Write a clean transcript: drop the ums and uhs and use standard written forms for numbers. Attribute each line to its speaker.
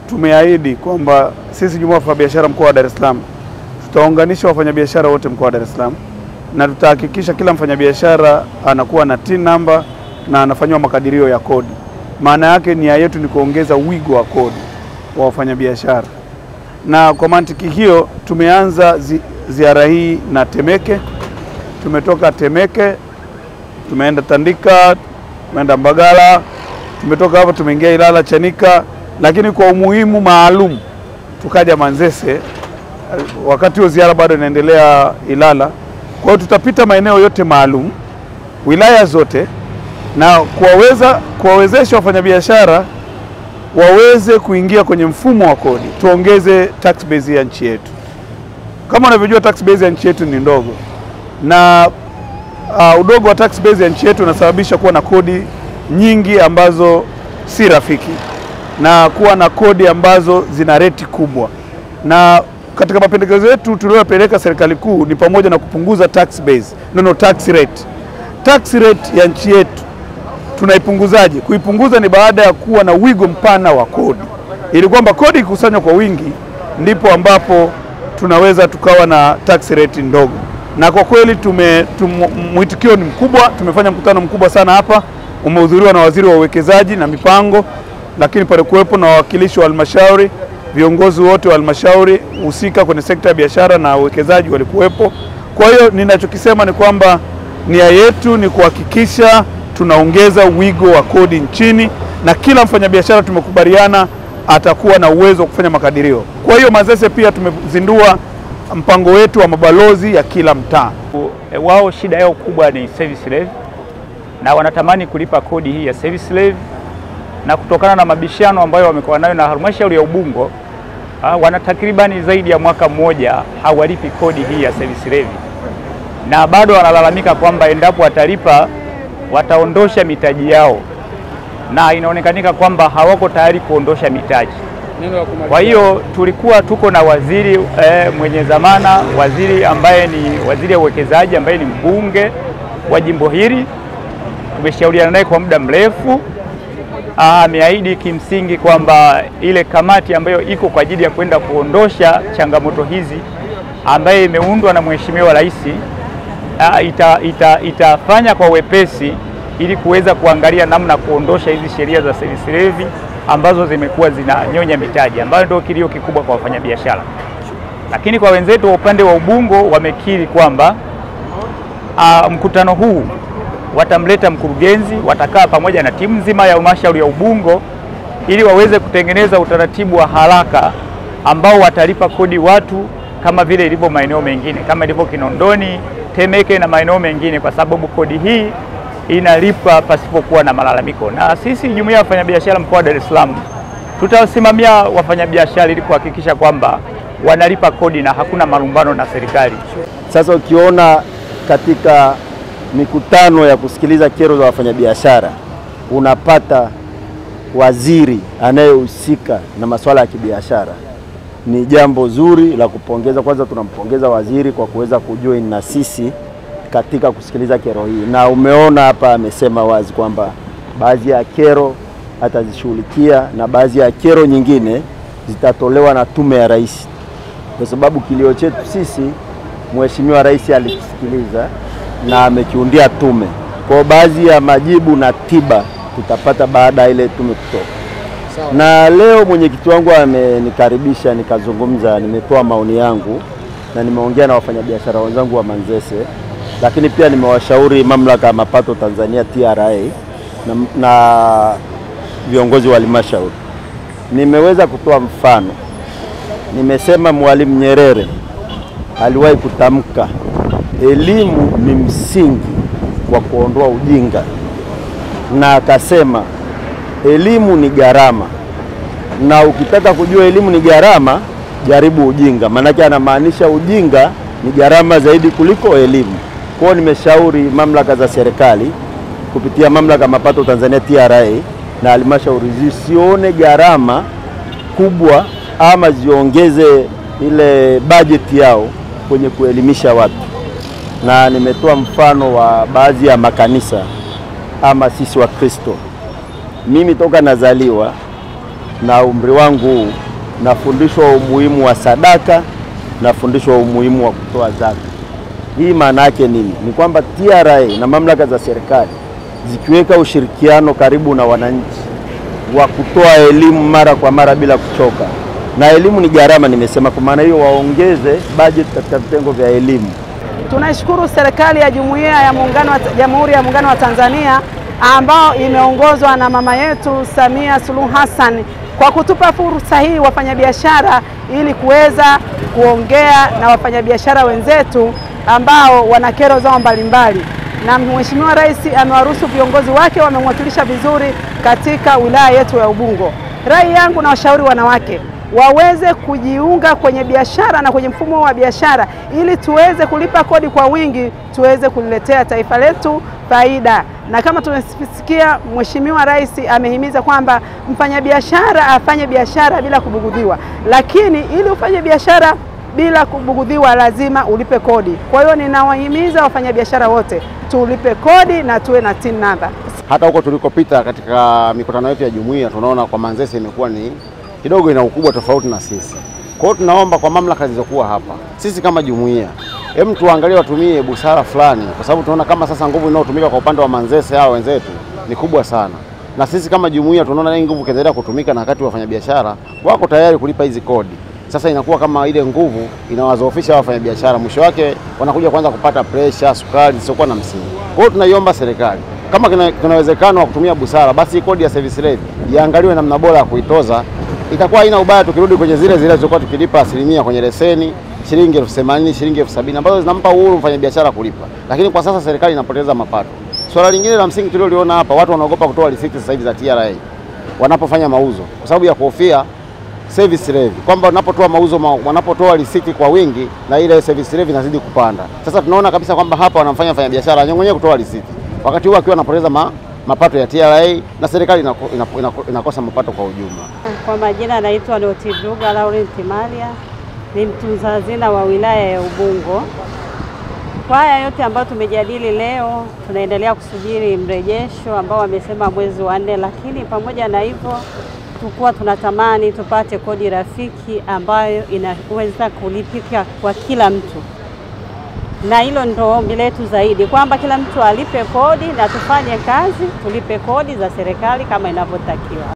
Speaker 1: tumeahidi kwamba sisi Jumuiya ya Wafanyabiashara mkoa wa Dar es Salaam tutaunganisha wafanyabiashara wote mkoa wa Dar es Salaam, na tutahakikisha kila mfanyabiashara anakuwa na TIN number na anafanywa makadirio ya kodi. Maana yake nia yetu ni kuongeza wigo wa kodi wa wafanyabiashara. Na kwa mantiki hiyo tumeanza ziara hii na Temeke. Tumetoka Temeke, tumeenda Tandika, tumeenda Mbagala, tumetoka hapo tumeingia Ilala Chanika, lakini kwa umuhimu maalum tukaja Manzese. Wakati wa ziara bado inaendelea Ilala. Kwa hiyo tutapita maeneo yote maalum, wilaya zote, na kuwawezesha wafanyabiashara waweze kuingia kwenye mfumo wa kodi. Tuongeze tax base ya nchi yetu. Kama unavyojua tax base ya nchi yetu ni ndogo, na udogo wa tax base ya nchi yetu unasababisha kuwa na kodi nyingi ambazo si rafiki na kuwa na kodi ambazo zina reti kubwa. Na katika mapendekezo yetu tuliyopeleka serikali kuu ni pamoja na kupunguza tax base, tax rate. Tax rate ya nchi yetu tunaipunguzaje? Kuipunguza ni baada ya kuwa na wigo mpana wa kodi, ili kwamba kodi ikusanywa kwa wingi, ndipo ambapo tunaweza tukawa na tax rate ndogo. Na kwa kweli mwitikio ni mkubwa. Tumefanya mkutano mkubwa sana hapa, umehudhuriwa na waziri wa uwekezaji na mipango, lakini pale kuwepo na wawakilishi wa halmashauri, viongozi wote wa halmashauri husika kwenye sekta ya biashara na uwekezaji walikuwepo. Kwa hiyo ninachokisema ni kwamba nia yetu ni kuhakikisha tunaongeza wigo wa kodi nchini, na kila mfanyabiashara tumekubaliana atakuwa na uwezo wa kufanya makadirio. Kwa hiyo Manzese pia tumezindua mpango wetu wa mabalozi ya kila mtaa.
Speaker 2: Wao shida yao kubwa ni service levy, na wanatamani kulipa kodi hii ya service levy, na kutokana na mabishano ambayo wamekuwa nayo na halmashauri ya Ubungo, wana takribani zaidi ya mwaka mmoja hawalipi kodi hii ya service levy, na bado wanalalamika kwamba endapo watalipa wataondosha mitaji yao, na inaonekanika kwamba hawako tayari kuondosha mitaji. Kwa hiyo tulikuwa tuko na waziri mwenye zamana, waziri ambaye ni waziri wa uwekezaji, ambaye ni mbunge wa jimbo hili. Tumeshauriana naye kwa muda mrefu. Ameahidi kimsingi kwamba ile kamati ambayo iko kwa ajili ya kwenda kuondosha changamoto hizi, ambaye imeundwa na Mheshimiwa Rais, itafanya kwa wepesi ili kuweza kuangalia namna kuondosha hizi sheria za service levy ambazo zimekuwa zinanyonya mitaji, ambayo ndio kilio kikubwa kwa wafanyabiashara. Lakini kwa wenzetu wa upande wa Ubungo wamekiri kwamba mkutano huu watamleta mkurugenzi, watakaa pamoja na timu nzima ya halmashauri ya Ubungo ili waweze kutengeneza utaratibu wa haraka ambao watalipa kodi watu kama vile ilivyo maeneo mengine, kama ilivyo Kinondoni, Temeke na maeneo mengine, kwa sababu kodi hii inalipa pasipokuwa na malalamiko. Na sisi Jumuiya ya Wafanyabiashara mkoa wa Dar es Salaam tutawasimamia wafanyabiashara ili kuhakikisha kwamba wanalipa kodi na hakuna malumbano na serikali.
Speaker 3: Sasa ukiona katika mikutano ya kusikiliza kero za wafanyabiashara unapata waziri anayehusika na masuala ya kibiashara, ni jambo zuri la kupongeza. Kwanza tunampongeza waziri kwa kuweza kujoin na sisi katika kusikiliza kero hii, na umeona hapa amesema wazi kwamba baadhi ya kero atazishughulikia na baadhi ya kero nyingine zitatolewa na tume ya rais, kwa sababu kilio chetu sisi Mheshimiwa Rais alisikiliza na amekiundia tume. Kwa baadhi ya majibu na tiba tutapata baada ya ile tume kutoka. Na leo mwenyekiti wangu amenikaribisha nikazungumza, nimetoa maoni yangu na nimeongea na wafanyabiashara wenzangu wa Manzese, lakini pia nimewashauri mamlaka ya mapato Tanzania TRA na viongozi wa halmashauri. Nimeweza kutoa mfano. Nimesema Mwalimu Nyerere aliwahi kutamka elimu ni msingi wa kuondoa ujinga, na akasema elimu ni gharama, na ukitaka kujua elimu ni gharama jaribu ujinga. Maana anamaanisha ujinga ni gharama zaidi kuliko elimu. Kwa hiyo nimeshauri mamlaka za serikali kupitia mamlaka ya mapato Tanzania TRA na halmashauri zisione gharama kubwa ama ziongeze ile bajeti yao kwenye kuelimisha watu. Na nimetoa mfano wa baadhi ya makanisa ama sisi wa Kristo. Mimi toka nazaliwa na umri wangu huu, nafundishwa umuhimu wa sadaka, nafundishwa umuhimu wa kutoa zaka. Hii maana yake nini? Ni kwamba TRA na mamlaka za serikali zikiweka ushirikiano karibu na wananchi wa kutoa elimu mara kwa mara bila kuchoka. Na elimu ni gharama, nimesema, kwa maana hiyo waongeze budget katika vitengo vya elimu.
Speaker 4: Tunaishukuru serikali ya Jamhuri ya Muungano wa Tanzania ambao imeongozwa na mama yetu Samia Suluhu Hassan kwa kutupa fursa hii wafanyabiashara, ili kuweza kuongea na wafanyabiashara wenzetu ambao wana kero zao mbalimbali. Na Mheshimiwa Rais amewaruhusu viongozi wake wamemwakilisha vizuri katika wilaya yetu ya Ubungo. Rai yangu na washauri wanawake waweze kujiunga kwenye biashara na kwenye mfumo wa biashara, ili tuweze kulipa kodi kwa wingi, tuweze kuliletea taifa letu faida. Na kama tunasikia Mheshimiwa Rais amehimiza kwamba mfanyabiashara afanye biashara bila kubugudhiwa, lakini ili ufanye biashara bila kubugudhiwa lazima ulipe kodi. Kwa hiyo ninawahimiza wafanyabiashara wote tulipe kodi na tuwe na TIN number.
Speaker 5: Hata huko tulikopita katika mikutano yetu ya jumuiya, tunaona kwa Manzese imekuwa ni kidogo ina ukubwa tofauti na sisi. Kwa hiyo tunaomba kwa mamlaka zilizokuwa hapa, sisi kama jumuiya, tuangalie watumie busara fulani, kwa sababu tunaona kama sasa nguvu inayotumika kwa upande wa Manzese hao wenzetu ni kubwa sana. Na sisi kama jumuiya tunaona hii nguvu kiendelea kutumika, na wakati wafanyabiashara wako tayari kulipa hizi kodi. Sasa inakuwa kama ile nguvu inawazoofisha wafanyabiashara, mwisho wake wanakuja kwanza kupata pressure, sukari zisizokuwa na msingi. Kwa hiyo tunaiomba serikali, kama kuna uwezekano wa kutumia busara, basi kodi ya service levy iangaliwe namna bora ya kuitoza. Itakuwa haina ubaya tukirudi kwenye zile zilizokuwa tukilipa asilimia kwenye leseni, shilingi 80,000, shilingi 70,000 ambazo zinampa uhuru mfanyabiashara kulipa. Lakini kwa sasa serikali inapoteza mapato. Swala lingine la msingi tulioliona hapa, watu wanaogopa kutoa risiti sasa hivi za TRA wanapofanya mauzo, kwa sababu ya kuhofia service levy, kwamba wanapotoa mauzo, wanapotoa risiti kwa wingi na ile service levy inazidi kupanda. Sasa tunaona kabisa kwamba hapa wanamfanya mfanyabiashara anyong'onye kutoa risiti, wakati huo akiwa anapoteza mapato ya TRA na serikali inakosa mapato kwa ujumla.
Speaker 6: Kwa majina naitwa Lotiduga Laurent Maria, ni mtunza hazina wa wilaya ya Ubungo. Kwa haya yote ambayo tumejadili leo, tunaendelea kusubiri mrejesho ambao wamesema mwezi wa 4, lakini pamoja na hivyo tulikuwa tunatamani tupate kodi rafiki ambayo inaweza kulipika kwa kila mtu. Na hilo ndio ombi letu zaidi, kwamba kila mtu alipe kodi na tufanye kazi, tulipe kodi za serikali kama inavyotakiwa.